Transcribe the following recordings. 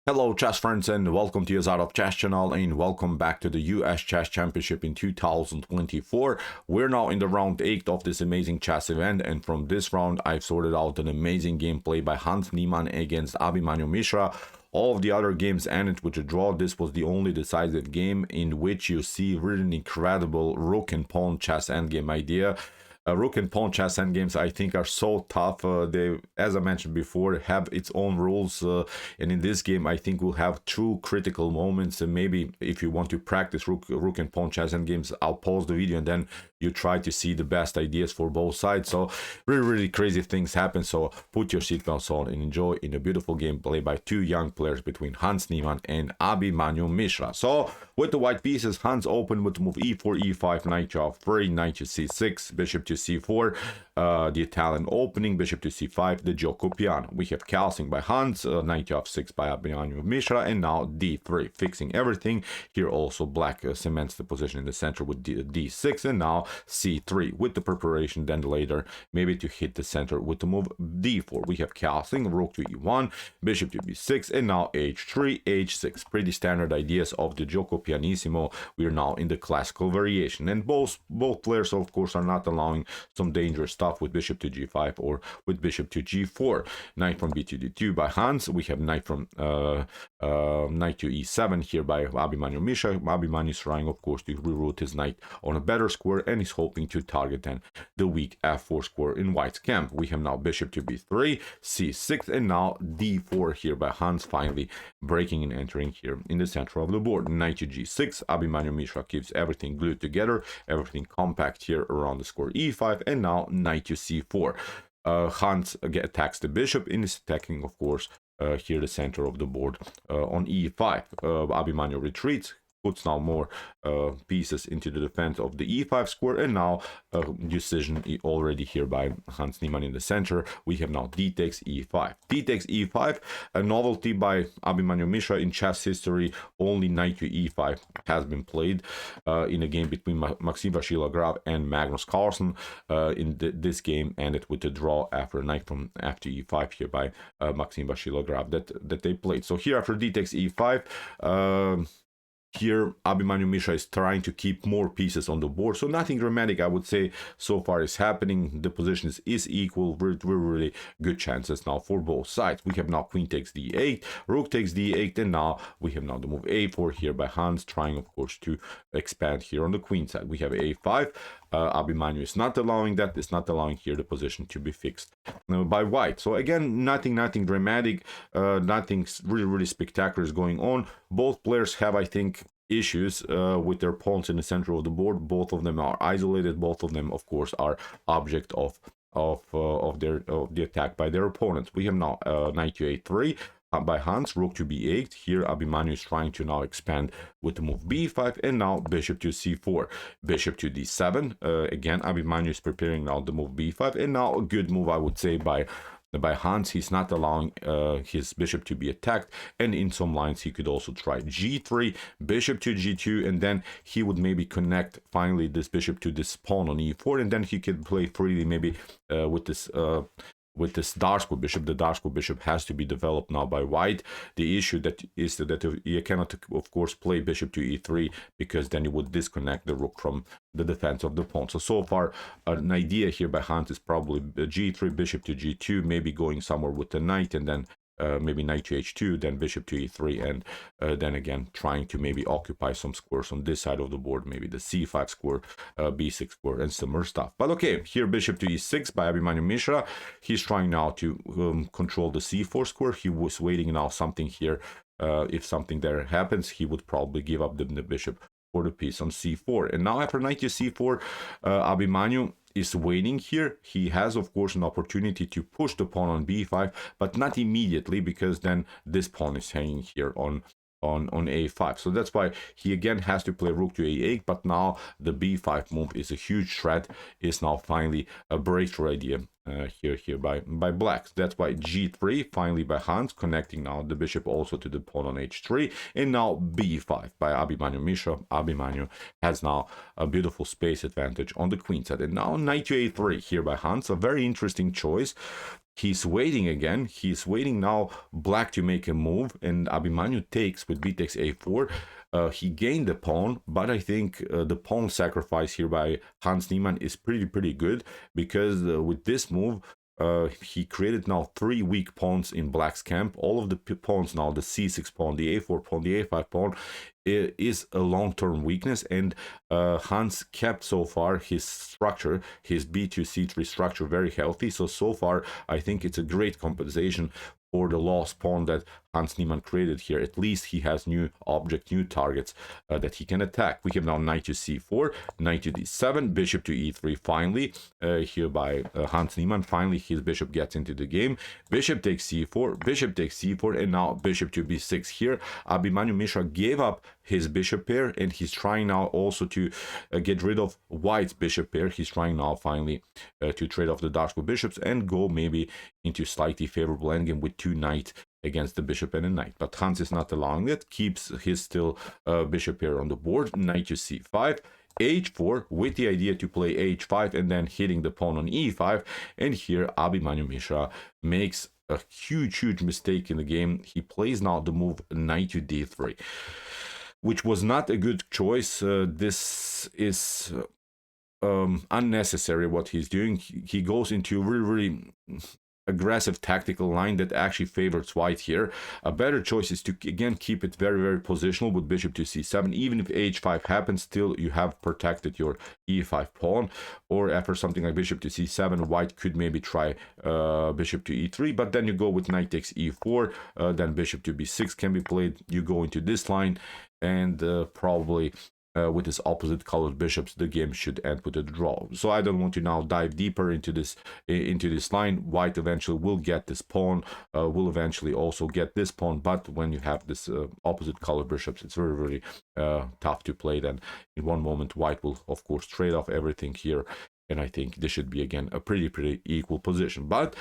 Hello chess friends and welcome to your Out of Chess channel and welcome back to the US Chess Championship in 2024. We're now in the round 8 of this amazing chess event, and from this round I've sorted out an amazing gameplay by Hans Niemann against Abhimanyu Mishra. All of the other games ended with a draw. This was the only decisive game in which you see really incredible rook and pawn chess endgame idea. Rook and pawn chess endgames, I think, are so tough. They, as I mentioned before, have its own rules. And in this game, I think we'll have two critical moments. And maybe if you want to practice rook and pawn chess endgames, I'll pause the video and then you try to see the best ideas for both sides. So really crazy things happen. So put your seatbelts on and enjoy in a beautiful gameplay by two young players between Hans Niemann and Abhimanyu Mishra. So with the white pieces, Hans opened with the move e4, e5, knight to f3, knight to c6, bishop to c4, the Italian opening, bishop to c5, the Giuoco piano. We have calcing by Hans, knight to f6 by Abhimanyu Mishra, and now d3, fixing everything. Here also black cements the position in the center with d6, and now c3 with the preparation, then later maybe to hit the center with the move d4. We have calcing, rook to e1, bishop to b6, and now h3, h6. Pretty standard ideas of the Giuoco Pianissimo. We are now in the classical variation, and both players of course are not allowing some dangerous stuff with bishop to g5 or with bishop to g4. Knight from b to d2 by Hans. We have knight from knight to e7 here by Abhimanyu Mishra. Abhimanyu is trying of course to reroute his knight on a better square and is hoping to target then the weak f4 square in white's camp. We have now bishop to b3, c6, and now d4 here by Hans, finally breaking and entering here in the center of the board. Knight to g6. Abhimanyu Mishra keeps everything glued together, everything compact here around the square e5, and now knight to c4. Hans attacks the bishop and is attacking of course here the center of the board on e5. Abhimanyu retreats, puts now more pieces into the defense of the e5 square, and now decision already here by Hans Niemann in the center. We have now d takes e5. D takes e5, a novelty by Abhimanyu Mishra in chess history. Only knight to e5 has been played in a game between Maxim Vasilyev and Magnus Carlsen. This game ended with a draw after a knight from f to e5 here by Maxim Vasilyev that they played. So here after d takes e5, here, Abhimanyu Mishra is trying to keep more pieces on the board. So nothing dramatic, I would say, so far is happening. The position is equal. Really good chances now for both sides. We have now queen takes d8, rook takes d8, and now we have now the move a4 here by Hans, trying, of course, to expand here on the queen side. We have a5. Abhimanyu is not allowing that. It's not allowing here the position to be fixed by white. So again, nothing dramatic. Nothing really spectacular is going on. Both players have, I think, issues with their pawns in the center of the board. Both of them are isolated. Both of them, of course, are object of the attack by their opponents. We have now knight to a3 by Hans, rook to b8. Here Abhimanyu is trying to now expand with the move b5, and now bishop to c4, bishop to d7. Again, Abhimanyu is preparing now the move b5, and now a good move, I would say, by Hans. He's not allowing his bishop to be attacked, and in some lines he could also try g3, bishop to g2, and then he would maybe connect finally this bishop to this pawn on e4, and then he could play freely maybe with this dark square bishop. The dark square bishop has to be developed now by white. The issue is that you cannot, of course, play bishop to e3, because then you would disconnect the rook from the defense of the pawn. So far, an idea here by Hans is probably g3, bishop to g2, maybe going somewhere with the knight, and then maybe knight to h2, then bishop to e3, and then again trying to maybe occupy some squares on this side of the board, maybe the c5 square, b6 square, and similar stuff. But okay, here bishop to e6 by Abhimanyu Mishra. He's trying now to control the c4 square. He was waiting now something here. If something there happens, he would probably give up the bishop for the piece on c4. And now after knight to c4, Abhimanyu is waiting here. He has, of course, an opportunity to push the pawn on b5, but not immediately, because then this pawn is hanging here on a5. So that's why he again has to play rook to a8, but now the b5 move is a huge threat, is now finally a breakthrough idea here by black. That's why g3 finally by Hans, connecting now the bishop also to the pawn on h3, and now b5 by Abhimanyu Mishra. Abhimanyu has now a beautiful space advantage on the queen side, and now knight to a3 here by Hans. A very interesting choice. He's waiting again. He's waiting now black to make a move, and Abhimanyu takes with b takes a4. He gained the pawn, but I think the pawn sacrifice here by Hans Niemann is pretty good, because with this move, he created now 3 weak pawns in black's camp. All of the pawns now, the c6 pawn, the a4 pawn, the a5 pawn, is a long-term weakness, and Hans kept so far his structure, his b2 c3 structure, very healthy. So far I think it's a great compensation for the lost pawn that Hans Niemann created here. At least he has new object, new targets that he can attack. We have now knight to c4, knight to d7, bishop to e3 finally, here by Hans Niemann. Finally, his bishop gets into the game. Bishop takes c4, bishop takes c4, and now bishop to b6 here. Abhimanyu Mishra gave up his bishop pair, and he's trying now also to get rid of white's bishop pair. He's trying now finally to trade off the dark square bishops and go maybe into slightly favorable endgame with 2 knights against the bishop and a knight. But Hans is not allowing it, keeps his still bishop pair on the board. Knight to c5, h4, with the idea to play h5 and then hitting the pawn on e5. And here Abhimanyu Mishra makes a huge mistake in the game. He plays now the move knight to d3, which was not a good choice. This is unnecessary what he's doing. He goes into a really aggressive tactical line that actually favors white here. A better choice is to again keep it very positional with bishop to c7. Even if h5 happens, still you have protected your e5 pawn. Or after something like bishop to c7, white could maybe try bishop to e3, but then you go with knight takes e4, then bishop to b6 can be played. You go into this line, and probably with his opposite colored bishops, the game should end with a draw. So I don't want to now dive deeper into this line. White eventually will get this pawn, will eventually also get this pawn, but when you have this opposite colored bishops, it's very tough to play. Then in one moment white will of course trade off everything here, and I think this should be again a pretty equal position. But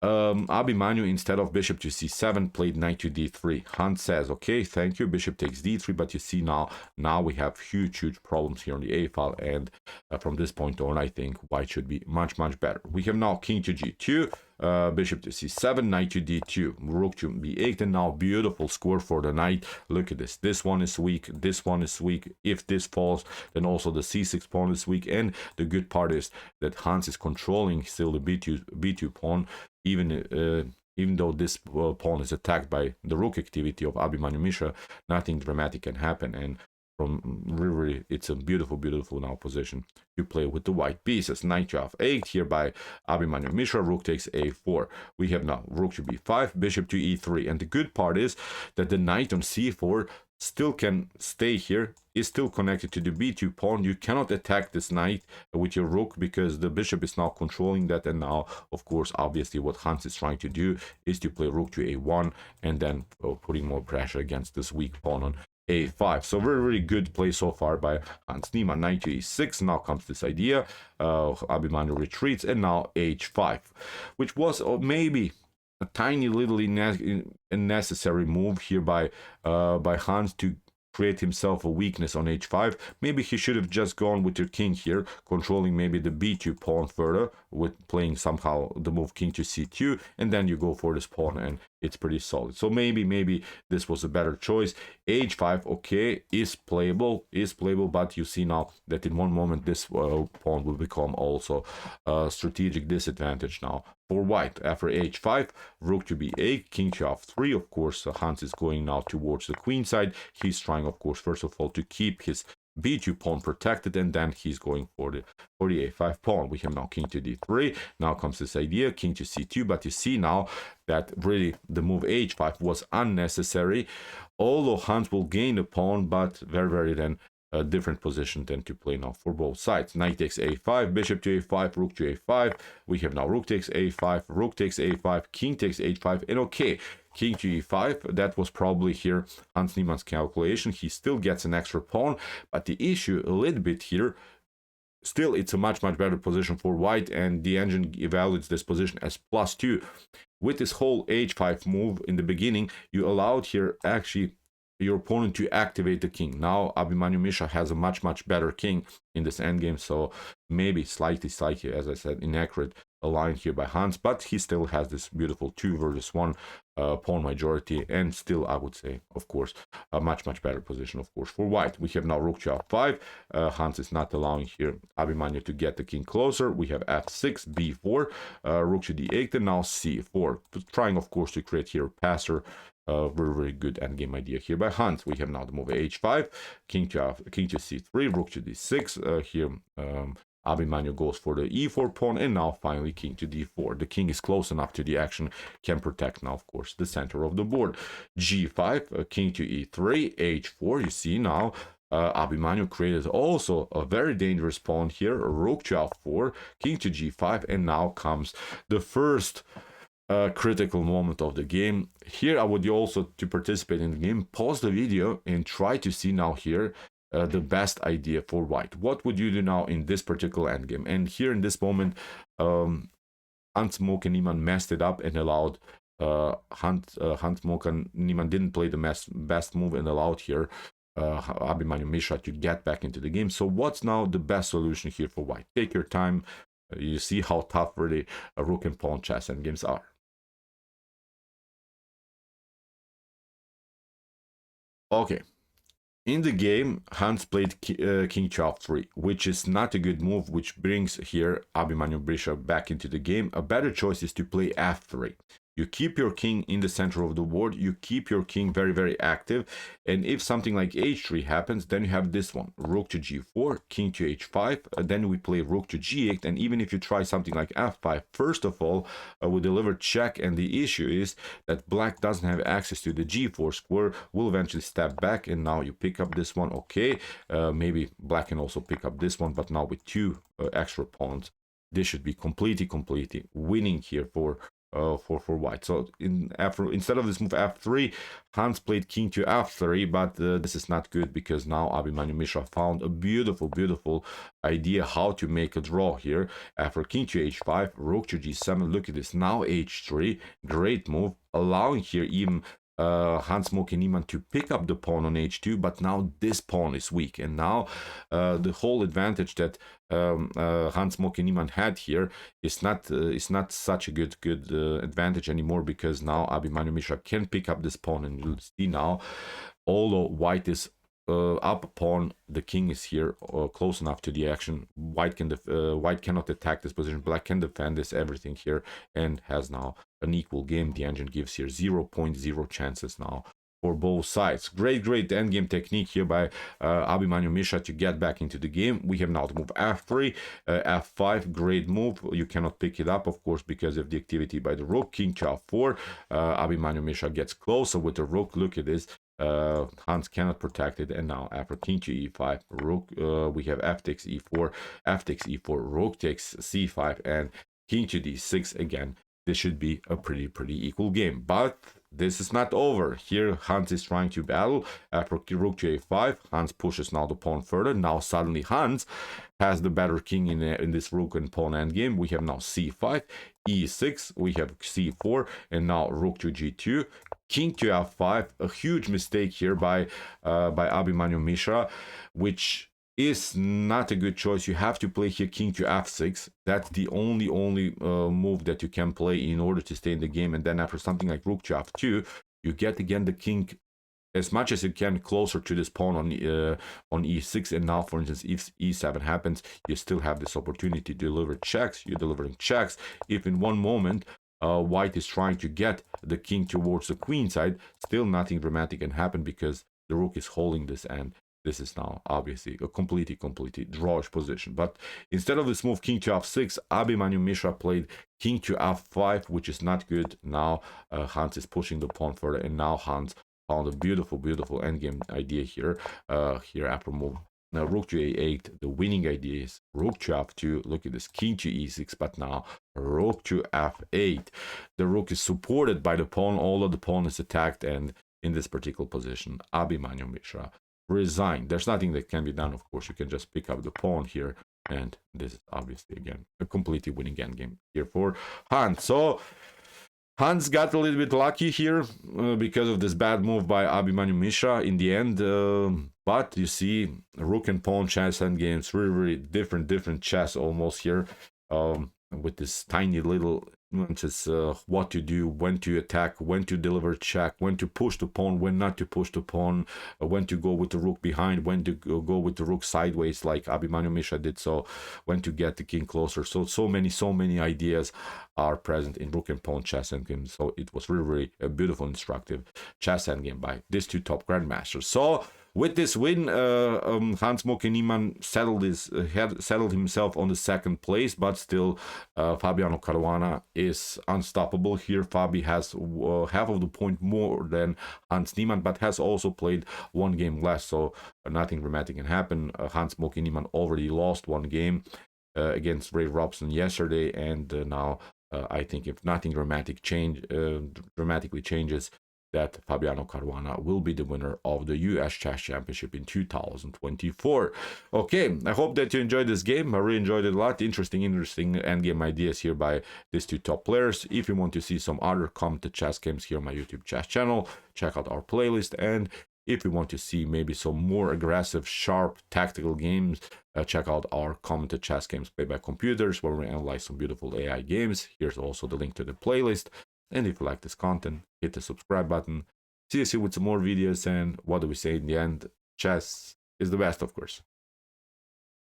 Abhimanyu, instead of bishop to c7, played knight to d3. Hans says, okay, thank you, bishop takes d3, but you see now we have huge problems here on the a file, and from this point on, I think white should be much better. We have now king to g2, bishop to c7, knight to d2, rook to b8, and now beautiful score for the knight. Look at this one is weak, this one is weak. If this falls, then also the c6 pawn is weak, and the good part is that Hans is controlling still the b2 pawn, even though this pawn is attacked by the rook activity of Abhimanyu Mishra. Nothing dramatic can happen, and from really it's a beautiful now position to play with the white pieces. Knight to f8 here by Abhimanyu Mishra, rook takes a4. We have now rook to b5, bishop to e3, and the good part is that the knight on c4 still can stay here, is still connected to the b2 pawn. You cannot attack this knight with your rook because the bishop is now controlling that. And now, of course, obviously what Hans is trying to do is to play rook to a1 and then putting more pressure against this weak pawn on a5. So very good play so far by Hans Niemann. Knight to e6. Now comes this idea. Abhimanyu retreats, and now h5, which was maybe a tiny little unnecessary move here by Hans to create himself a weakness on h5. Maybe he should have just gone with your king here, controlling maybe the b2 pawn further with playing somehow the move king to c2, and then you go for this pawn and it's pretty solid. So maybe this was a better choice. h5, okay, is playable, but you see now that in one moment this pawn will become also a strategic disadvantage now for white. After h5, rook to b8, king to f3. Of course, Hans is going now towards the queen side. He's trying, of course, first of all to keep his b2 pawn protected, and then he's going for the a5 pawn. We have now king to d3. Now comes this idea, king to c2, but you see now that really the move h5 was unnecessary, although Hans will gain a pawn, but very then a different position than to play now for both sides. Knight takes a5, bishop to a5, rook to a5. We have now rook takes a5, rook takes a5, king takes h5, and okay, king to e5. That was probably here Hans Niemann's calculation. He still gets an extra pawn, but the issue a little bit here, still it's a much better position for white, and the engine evaluates this position as +2. With this whole h5 move in the beginning, you allowed here actually your opponent to activate the king. Now Abhimanyu Mishra has a much better king in this endgame, so maybe slightly, as I said, inaccurate line here by Hans, but he still has this beautiful 2 versus 1 pawn majority, and still I would say, of course, a much better position, of course, for white. We have now rook to f5. Hans is not allowing here Abhimanyu to get the king closer. We have f6, b4, rook to d8, and now c4, trying, of course, to create here a passer. Very good endgame idea here by Hans. We have now the move h5, king to c3, rook to d6. Here Abhimanyu goes for the e4 pawn, and now finally king to d4. The king is close enough to the action, can protect now, of course, the center of the board. g5, king to e3, h4. You see now Abhimanyu created also a very dangerous pawn here, rook to f4, king to g5, and now comes the first critical moment of the game. Here I would also, to participate in the game, pause the video and try to see now here the best idea for white. What would you do now in this particular endgame? And here in this moment, Moke and Niemann messed it up and allowed Moke and Niemann didn't play the best move and allowed here Abhimanyu Mishra to get back into the game. So what's now the best solution here for white? Take your time. You see how tough really rook and pawn chess endgames are. Okay. In the game, Hans played king to f3, which is not a good move, which brings here Abhimanyu Mishra back into the game. A better choice is to play f3. You keep your king in the center of the board, you keep your king very active, and if something like h3 happens, then you have this one, rook to g4, king to h5, then we play rook to g8, and even if you try something like f5, first of all, we deliver check, and the issue is that black doesn't have access to the g4 square, will eventually step back, and now you pick up this one, okay, maybe black can also pick up this one, but now with 2 extra pawns, this should be completely winning here for white. So instead of this move f3, Hans played king to f3, but this is not good because now Abhimanyu Mishra found a beautiful idea how to make a draw here. After king to h5, rook to g7, look at this, now h3, great move, allowing here even Moke and Niemann to pick up the pawn on h2, but now this pawn is weak, and now the whole advantage that Moke and Niemann had here is not such a good advantage anymore, because now Abhimanyu Mishra can pick up this pawn, and you'll see now, although white is up pawn, the king is here close enough to the action. White cannot attack this position. Black can defend this everything here, and has now an equal game. The engine gives here 0.0 chances now for both sides. Great endgame technique here by Abhimanyu Mishra to get back into the game. We have now to move f3, f5, great move. You cannot pick it up, of course, because of the activity by the rook. King to f4, Abhimanyu Mishra gets closer with the rook. Look at this. Hans cannot protect it, and now after king to e5, rook, we have f takes e4, rook takes c5, and king to d6 again. This should be a pretty equal game, but this is not over. Here Hans is trying to battle. After rook to a5, Hans pushes now the pawn further. Now suddenly Hans has the better king in this rook and pawn endgame. We have now c5, e6, we have c4, and now rook to g2, king to f5. A huge mistake here by Abhimanyu Mishra, which is not a good choice. You have to play here king to f6. That's the only move that you can play in order to stay in the game. And then after something like rook to f2, you get again the king as much as you can closer to this pawn on e6. And now, for instance, if e7 happens, you still have this opportunity to deliver checks. You're delivering checks. If in one moment white is trying to get the king towards the queen side, still nothing dramatic can happen because the rook is holding this end. This is now obviously a completely drawish position. But instead of this move king to f6, Abhimanyu Mishra played king to f5, which is not good. Now Hans is pushing the pawn further, and now Hans found a beautiful endgame idea here. Here after move now rook to a8, the winning idea is rook to f2. Look at this, king to e6, but now rook to f8. The rook is supported by the pawn, although the pawn is attacked, and in this particular position, Abhimanyu Mishra resign. There's nothing that can be done, of course. You can just pick up the pawn here, and this is obviously again a completely winning endgame here for Hans. So Hans got a little bit lucky here because of this bad move by Abhimanyu Mishra in the end. But you see, rook and pawn chess endgames, really, really different chess almost here. With this tiny little nuances, what to do, when to attack, when to deliver check, when to push the pawn, when not to push the pawn, when to go with the rook behind, when to go with the rook sideways like Abhimanyu Mishra did, so when to get the king closer. So many ideas are present in rook and pawn chess endgame. So it was really a beautiful, instructive chess endgame by these two top grandmasters. So with this win, Hans Moke Niemann settled himself on the second place, but still Fabiano Caruana is unstoppable here. Fabi has half of the point more than Hans Niemann, but has also played one game less, so nothing dramatic can happen. Hans Moke Niemann already lost one game against Ray Robson yesterday, and now I think if nothing dramatically changes, that Fabiano Caruana will be the winner of the US Chess Championship in 2024. Okay, I hope that you enjoyed this game. I really enjoyed it a lot. Interesting endgame ideas here by these two top players. If you want to see some other commented chess games here on my YouTube chess channel, check out our playlist. And if you want to see maybe some more aggressive, sharp, tactical games, check out our commented chess games played by computers, where we analyze some beautiful AI games. Here's also the link to the playlist. And if you like this content, hit the subscribe button. See you soon with some more videos, and what do we say in the end? Chess is the best, of course.